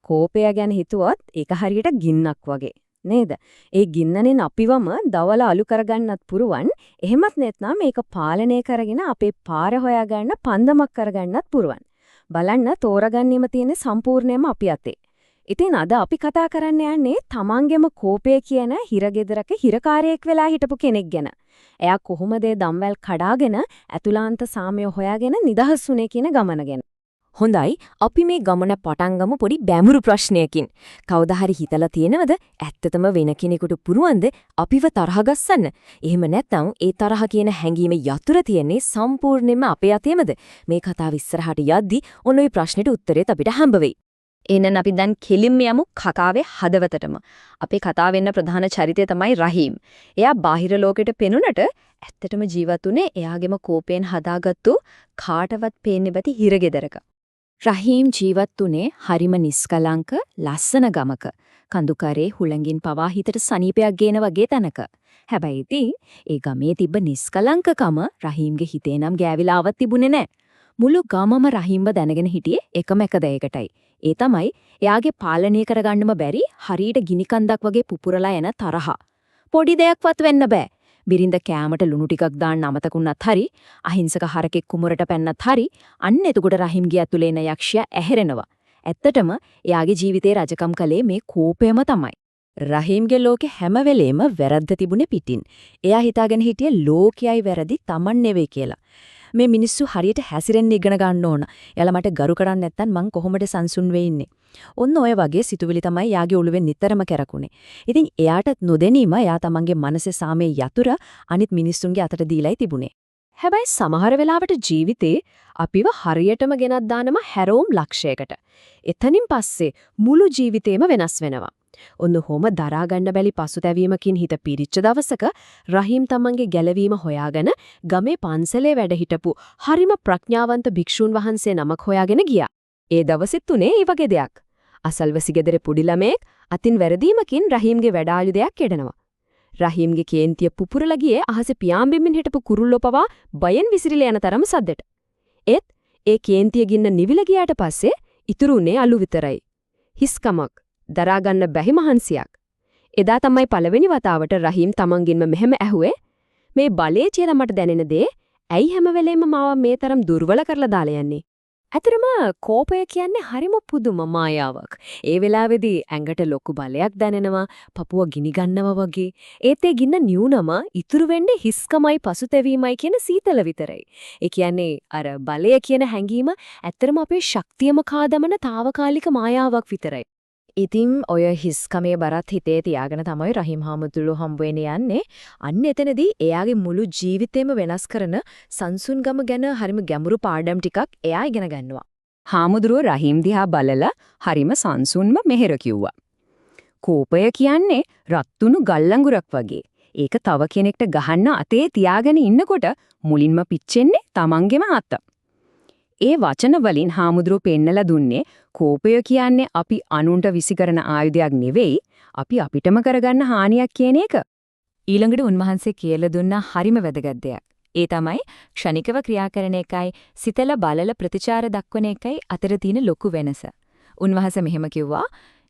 කෝපය ගැන හිතුවොත් ඒක හරියට ගින්නක් වගේ. නේද? ඒ ගින්නනෙන් අපිවම දවල අලු කරගන්නත් පුරුවන්. එහෙමත් නැත්නම් මේක පාලනය කරගෙන අපේ පාර හොයාගන්න පන්දමක් කරගන්නත් පුරුවන්. බලන්න තෝරගන්නෙම තියෙන සම්පූර්ණයෙන්ම අපි අතේ. ඉතින් අද අපි කතා කරන්න යන්නේ තමන්ගේම කෝපය කියන හිරගෙදරක හිරකාරයෙක් වෙලා හිටපු කෙනෙක් ගැන. එයා කොහොමද දම්වැල් කඩාගෙන ඇතුළාන්ත සාමය හොයාගෙන නිදහස් වුනේ කියන ගමන ගැන. හොඳයි අපි මේ ගමන පටන් ගමු පොඩි බැඹුරු ප්‍රශ්නයකින්. කවදා හරි හිතලා තියෙනවද ඇත්තටම වෙන කෙනෙකුට පුරුවන්ද අපිව තරහ ගස්සන්න? එහෙම නැත්නම් ඒ තරහ කියන හැඟීම යතුරු තියෙන්නේ සම්පූර්ණයෙන්ම අපේ අතේමද? මේ කතාව ඉස්සරහට යද්දි ඔන්න ඔය ප්‍රශ්නෙට උත්තරේ අපිට හම්බ වෙයි. එහෙනම් අපි දැන් කෙලින්ම යමු කතාවේ හදවතටම. අපේ කතාවේ ඉන්න ප්‍රධාන චරිතය තමයි රහීම්. එයා බාහිර ලෝකෙට පෙනුනට ඇත්තටම ජීවත් උනේ එයාගේම කෝපයෙන් හදාගත්තු කාටවත් පේන්නේ නැති හිරගෙදරක. රහීම් ජීවත් උනේ හරිම නිස්කලංක ලස්සන ගමක. කඳුකරේ හුළඟින් පවා හිතට සනීපයක් ගේන වගේ තැනක. හැබැයි ඉතින් ඒ ගමේ තිබ්බ නිස්කලංකකම රහීම්ගේ හිතේ නම් ගෑවිලාවක් තිබුණේ නැහැ. මුළු ගමම රහීම්ව දැනගෙන හිටියේ එකම එක දෙයකටයි. ඒ තමයි එයාගේ පාලනය කරගන්නම බැරි හරියට ගිනි කන්දක් වගේ පුපුරලා එන තරහ. පොඩි දෙයක්වත් වෙන්න බෑ. බිරිඳ කෑමට ලුණු ටිකක් දාන්න අමතකුණත් හරි, අහිංසක හරකෙක් කුමරට පැන්නත් හරි, අන්න එතකොට රහීම්ගේ ඇතුලේ එන යක්ෂයා ඇහැරෙනවා. ඇත්තටම එයාගේ ජීවිතේ රජකම් කළේ මේ කෝපයම තමයි. රහීම්ගේ ලෝකේ හැම වෙලේම වැරද්ද තිබුණේ පිටින්. එයා හිතාගෙන හිටියේ ලෝකයයි වැරදි Taman නෙවෙයි කියලා. මේ මිනිස්සු හරියට හැසිරෙන්න ඉගෙන ගන්න ඕන. එයාලා මට ගරු කරන්නේ නැත්නම් මං කොහොමද සංසුන් වෙ ඉන්නේ? ඔන්න ඔය වගේ සිතුවිලි තමයි යාගේ ඔළුවෙන් නිතරම කරකුනේ. ඉතින් එයාට නොදැනීම එයා තමන්ගේ මනසේ සාමයේ යතුරු අනිත් මිනිස්සුන්ගේ අතට දීලායි තිබුණේ. හැබැයි සමහර වෙලාවට ජීවිතේ අපිව හරියටම ගෙනත් දානම හැරෝම් ලක්ෂයකට. එතනින් පස්සේ මුළු ජීවිතේම වෙනස් වෙනවා. ඔන්න හොම දරා ගන්න බැලි පසුතැවීමකින් හිත පිරිච්ච දවසක රහීම් තමන්ගේ ගැලවීම හොයාගෙන ගමේ පන්සලේ වැඩ හිටපු හරිම ප්‍රඥාවන්ත භික්ෂූන් වහන්සේ නමක් හොයාගෙන ගියා. ඒ දවසෙත් උනේ ඒ වගේ දෙයක්. අසල්වැසි ගෙදර පොඩි ළමෙක් අතින් වැරදීමකින් රහීම්ගේ වැඩ ආයුධයක් කැඩෙනවා. රහීම්ගේ කේන්තිය පුපුරලා ගියේ අහසේ පියාඹෙමින් හිටපු කුරුල්ලෝ පවා බයෙන් විසිරිලා යන තරම සද්දෙට. ඒත් ඒ කේන්තිය ගින්න නිවිලා ගියාට පස්සේ ඉතුරු උනේ අලු විතරයි. හිස්කමක් දරා ගන්න බැහි මහන්සියක්. එදා තමයි පළවෙනි වතාවට රහීම් තමන්ගින්ම මෙහෙම ඇහුවේ මේ බලේ කියලා මට දැනෙන දේ ඇයි හැම වෙලෙම මාව මේ තරම් දුර්වල කරලා දාලා යන්නේ? ඇතරම කෝපය කියන්නේ හරිම පුදුම මායාවක්. ඒ වෙලාවේදී ඇඟට ලොකු බලයක් දැනෙනවා, පපුව ගිනි ගන්නවා වගේ. ඒත් ඒ ගින්න නියුනම ඉතුරු වෙන්නේ හිස්කමයි පසුතැවීමයි කියන සීතල විතරයි. ඒ කියන්නේ අර බලය කියන හැඟීම ඇත්තරම අපේ ශක්තියම කාදමන తాවකාලික මායාවක් විතරයි. ඉතින් ඔය හිස්කමේ බරත් හිතේ තියාගෙන තමයි රහීම් හාමුදුරුවෝ හම්බ වෙන්නේ යන්නේ. අන්න එතනදී එයාගේ මුළු ජීවිතේම වෙනස් කරන සංසුන්ගම ගැන හරිම ගැඹුරු පාඩම් ටිකක් එයා ඉගෙන ගන්නවා. හාමුදුරුවෝ රහීම් දිහා බලලා හරිම සංසුන්ම මෙහෙර කිව්වා. කෝපය කියන්නේ රත්තුණු ගල්ලංගුරක් වගේ. ඒක තව කෙනෙක්ට ගහන්න අතේ තියාගෙන ඉන්නකොට මුලින්ම පිච්චෙන්නේ තමන්ගේම අත. ඒ වචන වලින් හාමුදුරුවෝ පෙන්නලා දුන්නේ කෝපය කියන්නේ අපි අනුන්ට විසි කරන ආයුධයක් නෙවෙයි අපි අපිටම කරගන්න හානියක් කියන එක. ඊළඟට උන්වහන්සේ කියලා දුන්නා හරිම වැදගත් දෙයක්. ඒ තමයි ක්ෂණිකව ක්‍රියා කරන එකයි සිතලා බලලා ප්‍රතිචාර දක්වන එකයි අතර තියෙන ලොකු වෙනස. උන්වහන්සේ මෙහෙම කිව්වා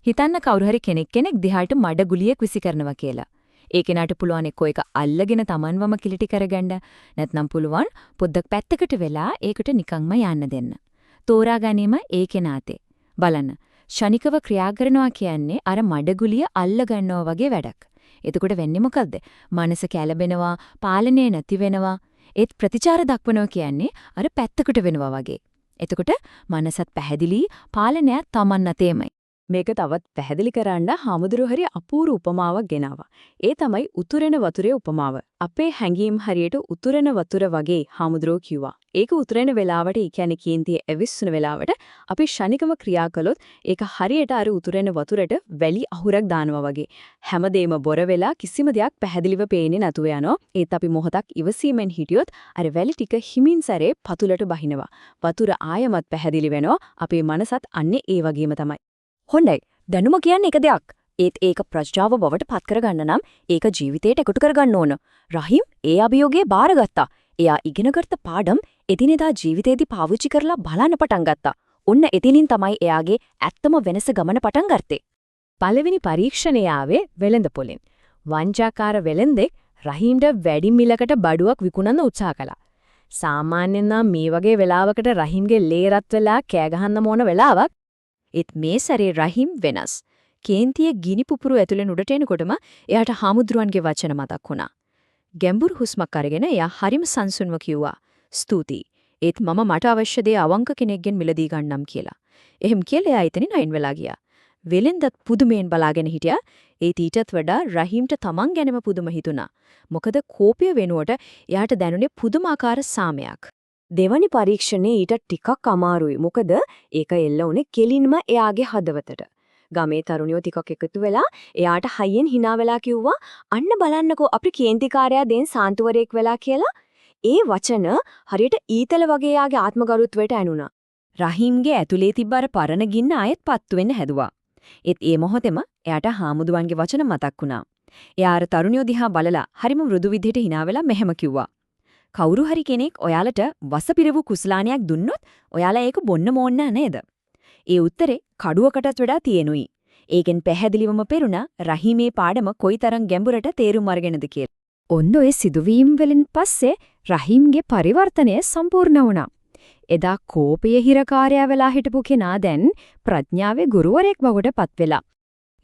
හිතන්න කවුරු හරි කෙනෙක් දිහාට මඩ ගුලියක් විසි කරනවා කියලා. ඒ කෙනාට පුළුවන් එක්ක ඒක අල්ලගෙන Tamanවම කිලිටි කරගන්න. නැත්නම් පුළුවන් පොඩ්ඩක් පැත්තකට වෙලා ඒකට නිකන්ම යන්න දෙන්න. තෝරා ගැනීම ඒ කෙනාතේ. බලන්න. ශනිකව ක්‍රියා කරනවා කියන්නේ අර මඩගුලිය අල්ල ගන්නවා වගේ වැඩක්. එතකොට වෙන්නේ මොකද්ද? මනස කැළඹෙනවා, පාලනය නැති වෙනවා. ඒත් ප්‍රතිචාර දක්වනවා කියන්නේ අර පැත්තකට වෙනවා වගේ. එතකොට මනසත් පැහැදිලි, පාලනයත් Taman අතේමයි. මේක තවත් පැහැදිලි කරන්න හාමුදුරුවෝ හරි අපූර්ව උපමාවක් ගෙනාවා. ඒ තමයි උතුරෙන වතුරේ උපමාව. අපේ හැඟීම් හරියට උතුරෙන වතුර වගේ හාමුදුරුවෝ කිව්වා. ඒක උතුරෙන වෙලාවට, ඒ කියන්නේ කේන්තිය ඇවිස්සුන වෙලාවට අපි ශනිකව ක්‍රියා කළොත් ඒක හරියට අර උතුරෙන වතුරට වැලි අහුරක් දානවා වගේ. හැමදේම බොර වෙලා කිසිම දෙයක් පැහැදිලිව පේන්නේ නැතුව යනවා. ඒත් අපි මොහොතක් ඉවසීමෙන් හිටියොත් අර වැලි ටික හිමින් සැරේ පතුලට බහිනවා. වතුර ආයමත් පැහැදිලි වෙනවා. අපේ මනසත් අන්නේ ඒ වගේම තමයි. හොඳයි. දැනුම කියන්නේ එක දෙයක්. ඒත් ඒක ප්‍රඥාව බවට පත් කරගන්න නම් ඒක ජීවිතයට එකතු කරගන්න ඕන. රහීම් ඒ අභියෝගය බාරගත්තා. එයා ඉගෙනගත්ත පාඩම් එදිනෙදා ජීවිතේදී පාවිච්චි කරලා බලන්න පටන් ගත්තා. ඔන්න එතනින් තමයි එයාගේ ඇත්තම වෙනස ගමන පටන් ගත්තේ. පළවෙනි පරීක්ෂණය ආවේ වෙළඳ පොලෙන්. වංචාකාර වෙළඳෙක් රහීම්ට වැඩි මිලකට බඩුවක් විකුණන්න උත්සාහ කළා. සාමාන්‍යයෙන් නම් මේ වගේ වෙලාවකට රහීම්ගේ ලේ රත් වෙලා කෑ ගහන්න ඕන වෙලාවක්. ඒත් මේ සැරේ රහීම් වෙනස්. කේන්තියේ ගිනි පුපුරු ඇතුලෙන් උඩට එනකොටම එයාට හාමුදුරුවන්ගේ වචන මතක් වුණා. ගැඹුරු හුස්මක් අරගෙන එයා හරිම සංසුන්ව කිව්වා ස්තුතියි. ඒත් මට අවශ්‍ය දේ අවංක කෙනෙක්ගෙන් මිලදී ගන්නම් කියලා. එහෙම කියලා එයා එතනින් අයින් වෙලා ගියා. වෙලෙන්දත් පුදුමයෙන් බලාගෙන හිටියා. ඒත් ඊටත් වඩා රහීම්ට තමන් ගැනම පුදුම හිතුණා. මොකද කෝපය වෙනුවට එයාට දැනුනේ පුදුමාකාර සාමයක්. දෙවනි පරීක්ෂණේ ඊට ටිකක් අමාරුයි. මොකද ඒක එල්ල උනේ කෙලින්ම එයාගේ හදවතට. ගමේ තරුණියෝ ටිකක් එකතු වෙලා එයාට හයියෙන් hina වෙලා කිව්වා අන්න බලන්නකෝ අපි කේන්තිකාරයා දෙන් සාන්තුවරයෙක් වෙලා කියලා. ඒ වචන හරියට ඊතල වගේ යාගේ ආත්මගරුත්වයට ඇනුණා. රහීම්ගේ ඇතුලේ තිබ්බ අර පරණ ගින්න ආයෙත් පත්තු වෙන්න හැදුවා. ඒත් ඒ මොහොතේම එයාට හාමුදුරුවන්ගේ වචන මතක් වුණා. එයා අර තරුණියෝ දිහා බලලා හරිම මෘදු විදිහට hina වෙලා මෙහෙම කිව්වා. කවුරු හරි කෙනෙක් ඔයාලට වසපිරවු කුසලානියක් දුන්නොත් ඔයාලා ඒක බොන්න ඕන නේද? ඒ උත්තරේ කඩුවකටත් වඩා තියෙනුයි. ඒකෙන් පැහැදිලිවම පෙරුණා රහීමේ පාඩම කොයිතරම් ගැඹුරට තේරුම් අරගෙනද කියලා. ඔන්න ඔය සිදුවීම් වලින් පස්සේ රහීම්ගේ පරිවර්තනය සම්පූර්ණ වුණා. එදා කෝපයේ හිරකාරයා වෙලා හිටපු කෙනා දැන් ප්‍රඥාවේ ගුරුවරයෙක් බවට පත් වෙලා.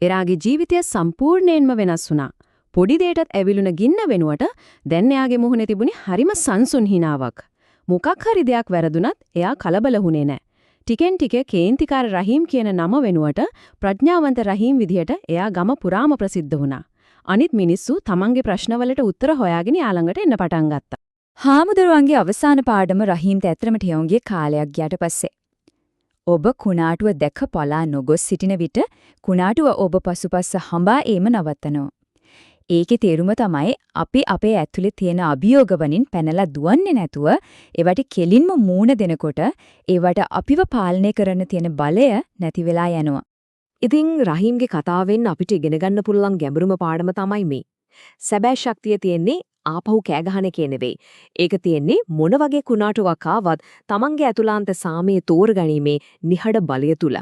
එයාගේ ජීවිතය සම්පූර්ණයෙන්ම වෙනස් වුණා. පොඩි දෙයකටත් ඇවිලුණ ගින්න වෙනුවට දැන් එයාගේ මුහුණේ තිබුණේ හරිම සංසුන් හිනාවක්. මොකක් හරි දෙයක් වැරදුනත් එයා කලබල වුණේ නැහැ. ටිකෙන් ටික කේන්තිකාර රහීම් කියන නම වෙනුවට ප්‍රඥාවන්ත රහීම් විදිහට එයා ගම පුරාම ප්‍රසිද්ධ වුණා. අනිත් මිනිස්සු තමන්ගේ ප්‍රශ්නවලට උත්තර හොයාගෙන යාළඟට එන්න පටන් ගත්තා. හාමුදුරුවන්ගේ අවසාන පාඩම රහීම්ට ඇත්තටම ටියුන්ගේ කාලයක් ගියාට පස්සේ. ඔබ කුණාටුව දැක පලා නොගොස් සිටින විට කුණාටුව ඔබ පසුපස හඹා ඒම නවත්තනවා. ඒකේ තේරුම තමයි අපි අපේ ඇතුලේ තියෙන අභියෝග වලින් පැනලා දුවන්නේ නැතුව ඒවට කෙලින්ම මූණ දෙනකොට ඒවට අපිව පාලනය කරන්න තියෙන බලය නැති වෙලා යනවා. ඉතින් රහීම්ගේ කතාවෙන් අපිට ඉගෙන ගන්න පුළුවන් ගැඹුරුම පාඩම තමයි මේ. සැබෑ ශක්තිය තියෙන්නේ ආපහු කෑ ගහන එකේ නෙවෙයි. ඒක තියෙන්නේ මොන වගේ කුණාටුවක් ආවත් තමන්ගේ අතුලාන්ත සාමයේ තෝරගැනීමේ නිහඬ බලය තුල.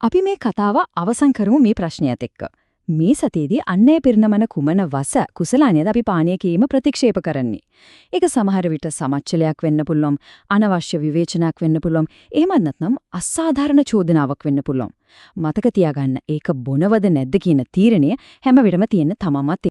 අපි මේ කතාව අවසන් කරමු මේ ප්‍රශ්නයත් එක්ක. මේ සතියේදී අන්නේ පිරිනමන කුමන වස කුසලානියද අපි පානීය කීම ප්‍රතික්ෂේප කරන්නේ. ඒක සමහර විට සමච්චලයක් වෙන්න පුළුවන්, අනවශ්‍ය විවේචනයක් වෙන්න පුළුවන්, එහෙමත් නැත්නම් අසාධාරණ චෝදනාවක් වෙන්න පුළුවන්. මතක තියාගන්න ඒක බොනවද නැද්ද කියන තීරණය හැම විටම තියෙන තමමත්